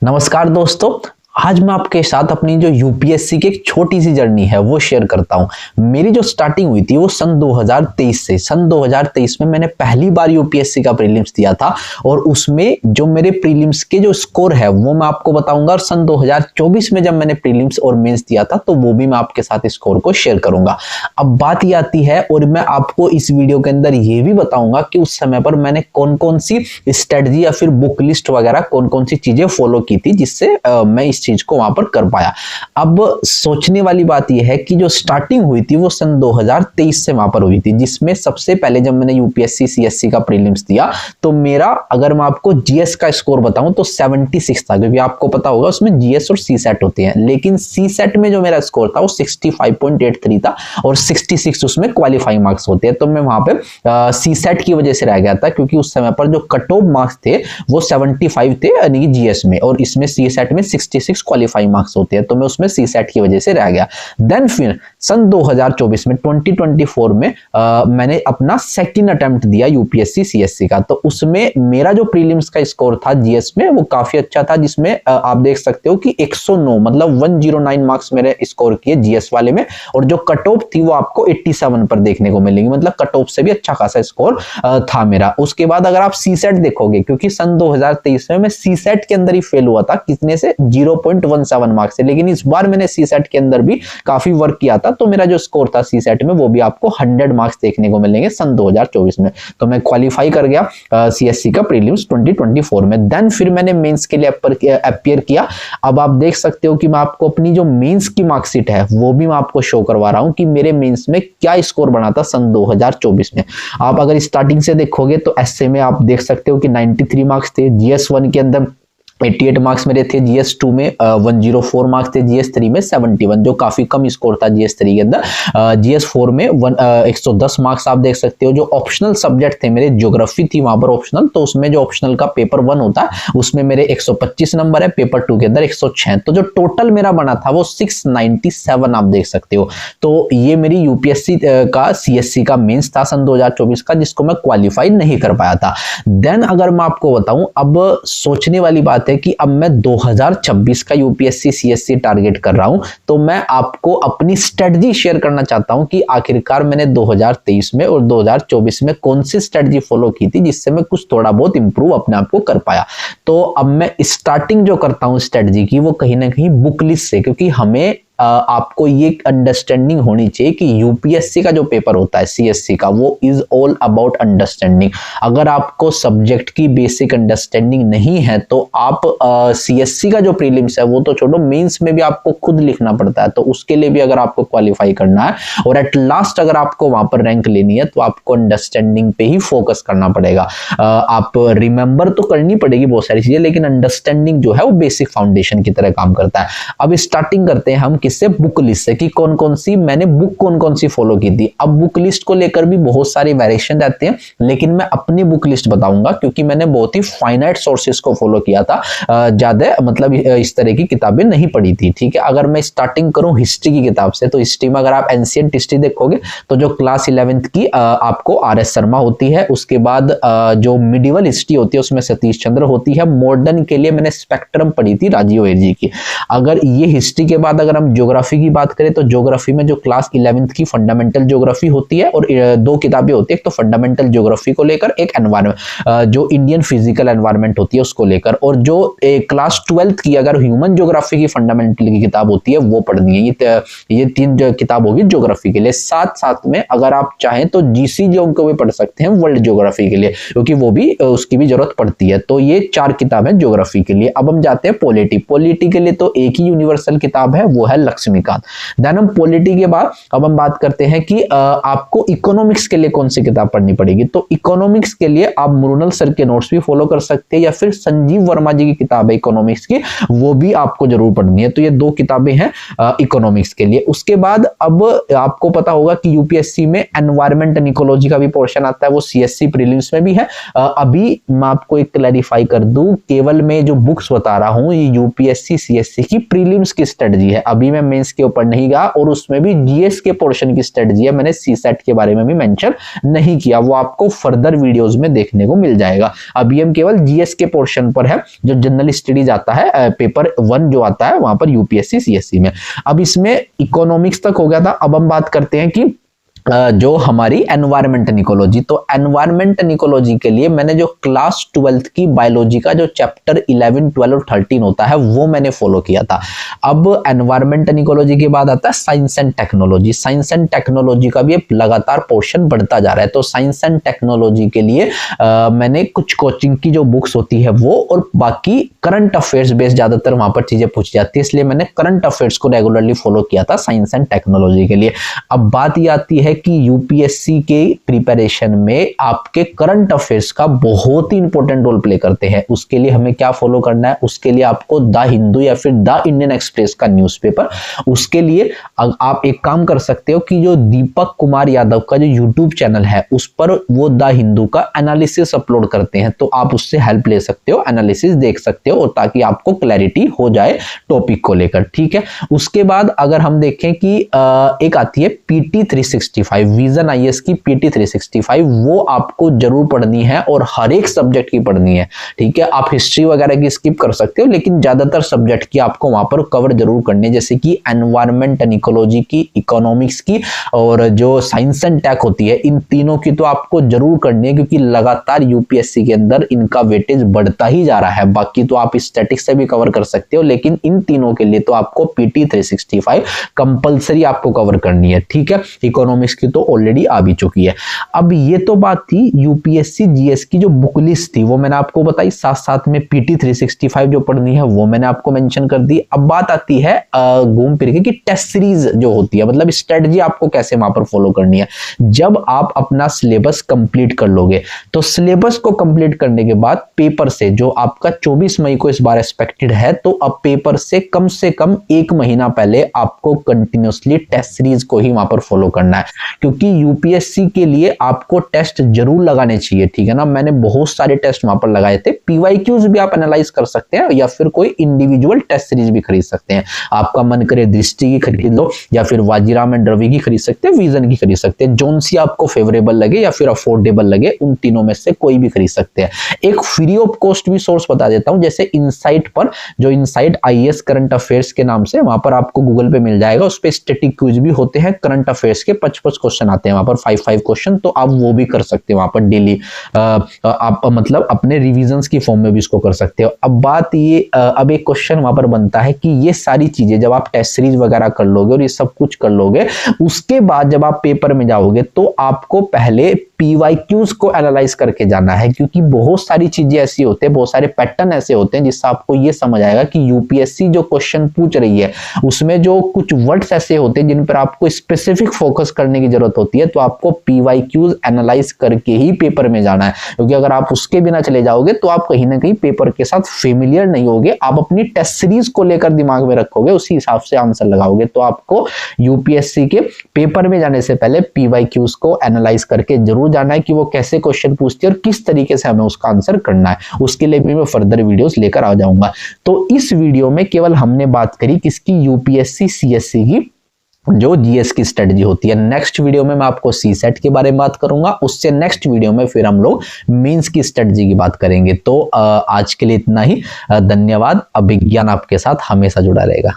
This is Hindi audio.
नमस्कार दोस्तों। आज मैं आपके साथ अपनी जो यूपीएससी की एक छोटी सी जर्नी है वो शेयर करता हूं। मेरी जो स्टार्टिंग हुई थी वो सन 2023 से। सन 2023 में मैंने पहली बार यूपीएससी का प्रीलिम्स दिया था और उसमें जो मेरे प्रीलिम्स के जो स्कोर है वो मैं आपको बताऊंगा। और सन 2024 में जब मैंने प्रीलिम्स और मेंस दिया था तो वो भी मैं आपके साथ स्कोर को शेयर करूंगा। अब बात ये आती है और मैं आपको इस वीडियो के अंदर ये भी बताऊंगा कि उस समय पर मैंने कौन कौन सी स्ट्रेटजी या फिर बुक लिस्ट वगैरह कौन कौन सी चीजें फॉलो की थी जिससे मैं इस चीज को वहां पर कर पाया। अब सोचने वाली बात यह है कि जो स्टार्टिंग हुई थी वो सन 2023 से वहां पर हुई थी, जिसमें सबसे पहले जब मैंने यूपीएससी सीएससी का प्रीलिम्स दिया तो मेरा, अगर मैं आपको जीएस का स्कोर बताऊं तो 76 था, क्योंकि आपको पता होगा उसमें जीएस और सी सेट होते हैं। लेकिन सी सेट में जो मेरा स्कोर था वो 65.83 था और 66 उसमें क्वालिफाइंग मार्क्स होते हैं। तो मैं वहां पे सी सेट की वजह से रह गया था, क्योंकि उस समय पर जो कट ऑफ मार्क्स थे वो 75 थे यानी कि जीएस में, और इसमें सी सेट में 66 क्वालिफाइंग मार्क्स होते हैं। तो मैं उसमें सी सेट की वजह से रह गया। देन फिर सन 2024 में 2024 में मैंने अपना सेकंड अटेम्प्ट दिया यूपीएससी सीएससी का। तो उसमें मेरा जो प्रीलिम्स का स्कोर था जीएस में वो काफी अच्छा था, जिसमें आप देख सकते हो कि 109 मतलब 109 मार्क्स मेरे स्कोर किए जीएस वाले में। और जो कट ऑफ थी वो आपको 87 पर देखने को मिलेगी, मतलब कट ऑफ से भी अच्छा खासा स्कोर था मेरा। उसके बाद अगर आप सी सेट देखोगे, क्योंकि सन 2023 में मैं सी सेट के अंदर ही फेल हुआ था, कितने से 0.17 मार्क्स से। लेकिन इस बार मैंने सी सेट के अंदर भी काफी वर्क किया था, तो मेरा जो स्कोर था सी सेट में वो भी आपको 100 मार्क्स देखने को मिलेंगे सन 2024 में। तो मैं क्वालिफाई कर गया सीएससी का प्रीलिम्स 2024 में। देन फिर मैंने मेंस के लिए अपीयर किया। अब आप देख सकते हो कि मैं आपको अपनी जो मेंस की मार्कशीट है वो भी मैं आपको शो करवा रहा हूं कि मेरे मेंस में क्या स्कोर बना था सन 2024 में। आप अगर स्टार्टिंग से देखोगे तो एसए में आप देख सकते हो कि 93 मार्क्स थे, जीएस 1 के अंदर 88 मार्क्स मेरे थे, जीएस 2 में 104 मार्क्स थे, जीएस 3 में 71, जो काफी कम स्कोर था जीएस 3 के अंदर। जीएस 4 में 110 मार्क्स आप देख सकते हो। जो ऑप्शनल सब्जेक्ट थे मेरे, ज्योग्राफी थी वहां पर ऑप्शनल, तो उसमें जो ऑप्शनल का पेपर 1 होता है उसमें मेरे 125 नंबर है, पेपर 2 के अंदर 106। तो जो टोटल मेरा बना था वो 697 आप देख सकते हो। तो ये मेरी यूपीएससी का सीएससी का मेंस था सन 2024 का, जिसको मैं क्वालिफाई नहीं कर पाया था। देन अगर मैं आपको बताऊं, अब सोचने वाली बात है कि अब मैं 2026 का यूपीएससी सीएससी टारगेट कर रहा हूं, तो मैं आपको अपनी स्ट्रेटजी शेयर करना चाहता हूं कि आखिरकार मैंने 2023 में और 2024 में कौन सी स्ट्रेटजी फॉलो की थी जिससे मैं कुछ थोड़ा बहुत इंप्रूव अपने आप को कर पाया। तो अब मैं स्टार्टिंग जो करता हूं स्ट्रेटजी की वो कहीं ना कहीं बुक लिस्ट से, क्योंकि हमें आपको ये अंडरस्टैंडिंग होनी चाहिए कि यूपीएससी का जो पेपर होता है सीएससी का वो इज ऑल अबाउट अंडरस्टैंडिंग। अगर आपको सब्जेक्ट की बेसिक अंडरस्टैंडिंग नहीं है तो आप सीएससी का जो प्रीलिम्स है वो तो छोड़ो, मेंस में भी आपको खुद लिखना पड़ता है। तो उसके लिए भी अगर आपको क्वालिफाई करना है और एट लास्ट अगर आपको वहां पर रैंक लेनी है तो आपको अंडरस्टैंडिंग पे ही फोकस करना पड़ेगा। आप रिमेंबर तो करनी पड़ेगी बहुत सारी चीजें, लेकिन अंडरस्टैंडिंग जो है वो बेसिक फाउंडेशन की तरह काम करता है। अब स्टार्टिंग करते हैं हम से बुक लिस्ट से कि कौन कौन सी मैंने बुक कौन कौन सी फॉलो की थी। अब बुक लिस्ट को लेकर भी बहुत सारे वेरिएशन रहते हैं, लेकिन मैं अपनी बुक लिस्ट बताऊंगा क्योंकि मैंने बहुत ही फाइनाइट सोर्सेस को फॉलो किया था, ज्यादा मतलब इस तरह की किताबें नहीं पढ़ी थी। ठीक है, अगर मैं स्टार्टिंग करूं हिस्ट्री की किताब से, तो हिस्ट्री में अगर आप एंशिएंट हिस्ट्री देखोगे तो जो क्लास 11th की आपको आर.एस. शर्मा होती है। उसके बाद जो मिडिवल हिस्ट्री होती है उसमें सतीश चंद्र होती है। मॉडर्न के लिए मैंने स्पेक्ट्रम पढ़ी थी राजीव एरजी की। अगर ये हिस्ट्री के बाद अगर हम ज्योग्राफी की बात करें तो ज्योग्राफी में जो क्लास 11th की फंडामेंटल ज्योग्राफी होती है और दो किताबें होती है, एक तो फंडामेंटल ज्योग्राफी को लेकर, एक एनवायरमेंट जो इंडियन फिजिकल एनवायरमेंट होती है उसको लेकर, और जो क्लास 12th की अगर ह्यूमन ज्योग्राफी की फंडामेंटल की किताब होती है वो पढ़नी है। ये 3 किताब होगी ज्योग्राफी के लिए। साथ साथ में अगर आप चाहें तो जीसी को भी पढ़ सकते हैं वर्ल्ड ज्योग्राफी के लिए, क्योंकि वो भी उसकी भी जरूरत पड़ती है। तो ये 4 किताबें ज्योग्राफी के लिए। अब हम जाते हैं पॉलिटी के लिए, तो एक ही यूनिवर्सल किताब है, वो है लक्ष्मीकांत। देन हम पॉलिटी के बाद अब हम बात करते हैं कि आपको इकोनॉमिक्स के लिए कौन सी किताब पढ़नी पड़ेगी। तो इकोनॉमिक्स के लिए आप मुरुनल सर के नोट्स भी फॉलो कर सकते हैं, या फिर संजीव वर्मा जी की किताब है इकोनॉमिक्स की, वो भी आपको जरूर पढ़नी है। तो ये 2 किताबें हैं इकोनॉमिक्स के लिए। उसके बाद अब आपको पता होगा कि यूपीएससी में एनवायरमेंट एंड इकोलॉजी का भी पोर्शन आता है, वो सीएससी प्रीलिम्स में भी है। अभी मैं आपको एक क्लैरिफाई कर दूं, केवल मैं जो बुक्स बता रहा हूं ये यूपीएससी सीएससी की प्रीलिम्स की स्ट्रेटजी है। अभी मैं मैं मेंस के ऊपर नहीं गया, और उसमें भी जीएस के पोर्शन की स्ट्रेटजी है, मैंने सीसेट के बारे में भी मेंशन नहीं किया, वो आपको फर्दर वीडियोस में देखने को मिल जाएगा। अभी हम केवल जीएस के पोर्शन पर है, जो जनरल स्टडीज आता है पेपर 1 जो आता है वहां पर यूपीएससी सीएससी में। अब इसमें इकोनॉमिक्स तक हो गया था। अब हम बात करते हैं कि जो हमारी एनवायरमेंटल इकोलॉजी, तो एनवायरमेंटल इकोलॉजी के लिए मैंने जो क्लास 12th की बायोलॉजी का जो चैप्टर 11, 12 और 13 होता है वो मैंने फॉलो किया था। अब एनवायरमेंटल इकोलॉजी के बाद आता है science and technology. Science and technology का भी लगातार पोर्शन बढ़ता जा रहा है, तो साइंस एंड टेक्नोलॉजी के लिए मैंने कुछ कोचिंग की जो बुक्स होती है वो, और बाकी करंट अफेयर्स बेस्ड ज्यादातर वहां पर चीजें पूछी जाती है, इसलिए मैंने करंट अफेयर्स को रेगुलरली फॉलो किया था साइंस एंड टेक्नोलॉजी के लिए। अब बात ये आती है कि यूपीएससी के प्रिपरेशन में आपके करंट अफेयर्स का बहुत ही इंपॉर्टेंट रोल प्ले करते हैं। उसके लिए हमें क्या फॉलो करना है, उसके लिए आपको द हिंदू या फिर द इंडियन एक्सप्रेस का न्यूज़पेपर, उसके लिए आप एक काम कर सकते हो कि जो दीपक कुमार यादव का जो यूट्यूब चैनल है उस पर वो द हिंदू का एनालिसिस अपलोड करते हैं, तो आप उससे हेल्प ले सकते हो, एनालिसिस देख सकते हो, और ताकि आपको क्लैरिटी हो जाए टॉपिक को लेकर, ठीक है। उसके बाद अगर हम देखें कि एक आती है पीटी 365, विजन आईएएस की पीटी 365, वो आपको जरूर पढ़नी है और हर एक सब्जेक्ट की पढ़नी है, ठीक है। आप हिस्ट्री वगैरह की स्किप कर सकते हो, लेकिन ज्यादातर सब्जेक्ट की आपको वहां पर कवर जरूर करनी है, जैसे कि एनवायरमेंट एंड इकोलॉजी की, इकोनॉमिक्स की, और जो साइंस एंड टेक होती है, इन तीनों की तो आपको जरूर करनी है, क्योंकि लगातार यूपीएससी के अंदर इनका वेटेज बढ़ता ही जा रहा है। बाकी तो आप स्टैटिक्स से भी कवर कर सकते हो, लेकिन इन तीनों के लिए तो आपको पीटी 365 कंपलसरी आपको कवर करनी है, ठीक है। इकोनॉमिक्स की तो ऑलरेडी आ भी चुकी है। अब ये तो बात थी यूपीएससी जीएस की जो बुक लिस्ट थी वो मैंने आपको बताई, साथ साथ में पीटी 365 जो पढ़नी है वो मैंने आपको मेंशन कर दी। अब बात आती है घूम फिर के कि टेस्ट सीरीज जो होती है, मतलब स्ट्रेटजी आपको कैसे वहां पर फॉलो करनी है। जब आप अपना सिलेबस कंप्लीट कर लोगे, तो सिलेबस को कंप्लीट करने के बाद पेपर से, जो आपका 24 मई को इस बार एक्सपेक्टेड है, तो अब पेपर से कम 1 महीना पहले आपको कंटिन्यूसली टेस्ट सीरीज को ही वहां पर फॉलो करना है, क्योंकि यूपीएससी के लिए आपको टेस्ट जरूर लगाने चाहिए, ठीक है ना। मैंने बहुत सारे टेस्ट वहां पर लगाए थे, पीवाईक्यूज भी आप एनालाइज कर सकते हैं, या फिर कोई इंडिविजुअल टेस्ट सीरीज भी खरीद सकते हैं। आपका मन करे दृष्टि की खरीद लो, या फिर वाजीराम एंड रवि की खरीद सकते हैं, विजन की खरीद सकते हैं, जोन सी आपको फेवरेबल लगे या फिर अफोर्डेबल लगे, उन तीनों में से कोई भी खरीद सकते हैं। एक फ्री ऑफ कॉस्ट भी सोर्स बता देता हूं, जैसे इनसाइट पर, जो इनसाइट आईएएस करंट अफेयर्स के नाम से, वहां पर आपको गूगल पे मिल जाएगा, उस पर स्टैटिक क्विज भी होते हैं, करंट अफेयर्स के 55 क्वेश्चन आते हैं वहां पर, 5 क्वेश्चन, तो आप वो भी कर सकते हैं वहां पर डेली, आप मतलब अपने रिविजन्स की फॉर्म में भी इसको कर सकते हो। अब बात ये, अब एक क्वेश्चन वहां पर बनता है कि ये सारी चीजें जब आप टेस्ट सीरीज वगैरह कर लोगे और ये सब कुछ कर लोगे, उसके बाद जब आप पेपर में जाओगे तो आपको पहले पीवाईक्यूज को एनालाइज करके जाना है, क्योंकि बहुत सारी चीजें ऐसी होती है, बहुत सारे पैटर्न ऐसे होते हैं जिससे आपको ये समझ आएगा कि यूपीएससी जो क्वेश्चन पूछ रही है उसमें जो कुछ वर्ड्स ऐसे होते हैं जिन पर आपको स्पेसिफिक फोकस करने की जरूरत होती है, तो आपको पीवाईक्यूज एनालाइज करके ही पेपर में जाना है, क्योंकि अगर आप उसके बिना चले जाओगे तो आप कहीं ना कहीं पेपर के साथ फेमिलियर नहीं होगे, आप अपनी टेस्ट सीरीज को लेकर दिमाग में रखोगे, उसी हिसाब से आंसर लगाओगे। तो आपको यूपीएससी के पेपर में जाने से पहले पीवाईक्यूज को एनालाइज करके जरूर जाना है कि वो कैसे क्वेश्चन पूछती है और किस तरीके से हमें उसका आंसर करना है। उसके लिए भी मैं फर्दर वीडियोस लेकर आ जाऊंगा। तो इस वीडियो में केवल हमने बात करी किसकी, यूपीएससी सीएससी की जो जीएस की स्ट्रेटजी होती है। नेक्स्ट वीडियो में मैं आपको सीसेट के बारे में बात करूंगा, उससे नेक्स्ट वीडियो में फिर हम लोग मेंस की स्ट्रेटजी की बात करेंगे। तो आज के लिए इतना ही, धन्यवाद। अभिज्ञान आपके साथ हमेशा जुड़ा रहेगा।